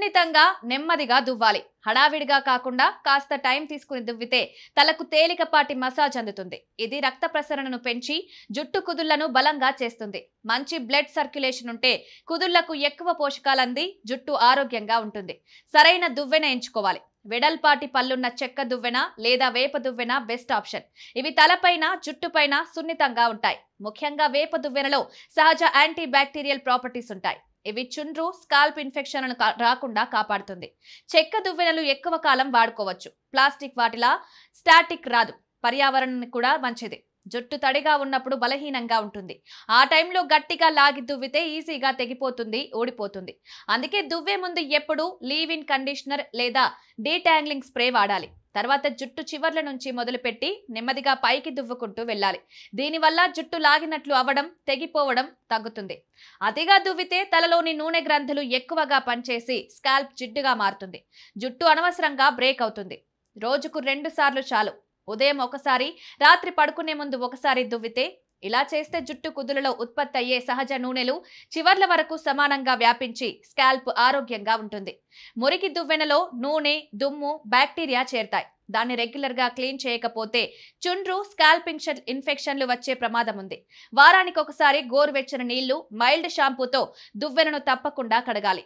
సున్నితంగా నెమ్మదిగా దువ్వాలి. హడావిడిగా కాకుండా కాస్త టైం తీసుకుని దువ్వితే తలకు తేలికపాటి మసాజ్ అందుతుంది. ఇది రక్త ప్రసరణను పెంచి జుట్టు కుదుళ్లను బలంగా చేస్తుంది. మంచి బ్లడ్ సర్క్యులేషన్ ఉంటే కుదుళ్లకు ఎక్కువ పోషకాలు అంది జుట్టు ఆరోగ్యంగా ఉంటుంది. సరైన దువ్వెన ఎంచుకోవాలి. వెడల్పాటి పళ్ళున్న చెక్క దువ్వెన లేదా వేప దువ్వెన బెస్ట్ ఆప్షన్. ఇవి తలపైన జుట్టుపైన సున్నితంగా ఉంటాయి. ముఖ్యంగా వేప దువ్వెనలో సహజ యాంటీ బ్యాక్టీరియల్ ప్రాపర్టీస్ ఉంటాయి. ఇవి చుండ్రు, స్కాల్ప్ ఇన్ఫెక్షన్లను రాకుండా కాపాడుతుంది. చెక్క దువ్వెనలు ఎక్కువ కాలం వాడుకోవచ్చు. ప్లాస్టిక్ వాటిలా స్టాటిక్ రాదు. పర్యావరణానికి కూడా మంచిది. జుట్టు తడిగా ఉన్నప్పుడు బలహీనంగా ఉంటుంది. ఆ టైంలో గట్టిగా లాగి దువ్వితే ఈజీగా తెగిపోతుంది, ఊడిపోతుంది. అందుకే దువ్వే ముందు ఎప్పుడు లీవ్ ఇన్ కండిషనర్ లేదా డీటాంగ్లింగ్ స్ప్రే వాడాలి. తర్వాత జుట్టు చివర్ల నుంచి మొదలుపెట్టి నెమ్మదిగా పైకి దువ్వుకుంటూ వెళ్ళాలి. దీనివల్ల జుట్టు లాగినట్లు అవ్వడం, తెగిపోవడం తగ్గుతుంది. అతిగా దువ్వితే తలలోని నూనె గ్రంథులు ఎక్కువగా పనిచేసి స్కాల్ప్ జిడ్డుగా మారుతుంది. జుట్టు అనవసరంగా బ్రేక్ అవుతుంది. రోజుకు 2 సార్లు చాలు. ఉదయం ఒకసారి, రాత్రి పడుకునే ముందు ఒకసారి దువ్వితే ఇలా చేస్తే జుట్టు కుదులలో ఉత్పత్తి అయ్యే సహజ నూనెలు చివర్ల వరకు సమానంగా వ్యాపించి స్కాల్ప్ ఆరోగ్యంగా ఉంటుంది. మురికి దువ్వెనలో నూనె, దుమ్ము, బ్యాక్టీరియా చేరుతాయి. దాన్ని రెగ్యులర్ గా క్లీన్ చేయకపోతే చుండ్రు, స్కాల్ప్ ఇన్ఫెక్షన్లు వచ్చే ప్రమాదం ఉంది. వారానికి ఒకసారి గోరువెచ్చని నీళ్లు, మైల్డ్ షాంపూతో దువ్వెనను తప్పకుండా కడగాలి.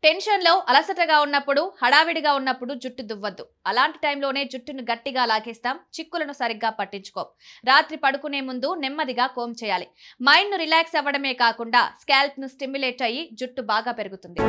టెన్షన్లో, అలసటగా ఉన్నప్పుడు, హడావిడిగా ఉన్నప్పుడు జుట్టు దువ్వద్దు. అలాంటి టైంలోనే జుట్టును గట్టిగా లాగేస్తాం, చిక్కులను సరిగ్గా పట్టించుకోం. రాత్రి పడుకునే ముందు నెమ్మదిగా కోమ్ చేయాలి. మైండ్ ను రిలాక్స్ అవ్వడమే కాకుండా స్కాల్ప్ ను స్టిమ్యులేట్ అయ్యి జుట్టు బాగా పెరుగుతుంది.